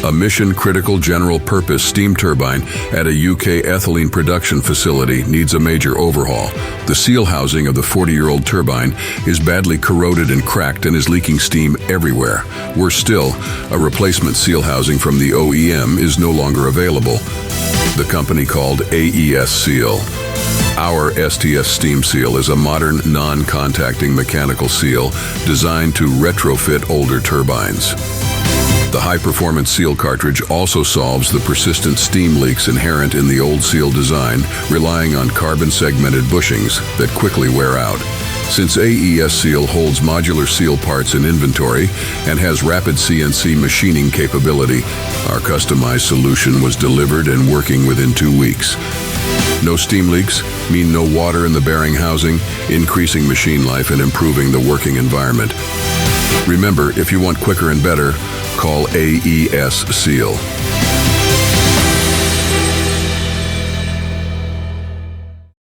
A mission-critical general-purpose steam turbine at a UK ethylene production facility needs a major overhaul. The seal housing of the 40-year-old turbine is badly corroded and cracked and is leaking steam everywhere. Worse still, a replacement seal housing from the OEM is no longer available. The company called AESSEAL. Our STS steam seal is a modern, non-contacting mechanical seal designed to retrofit older turbines. The high-performance seal cartridge also solves the persistent steam leaks inherent in the old seal design, relying on carbon-segmented bushings that quickly wear out. Since AESSEAL holds modular seal parts in inventory and has rapid CNC machining capability, our customized solution was delivered and working within 2 weeks. No steam leaks mean no water in the bearing housing, increasing machine life and improving the working environment. Remember, if you want quicker and better, call AESSEAL.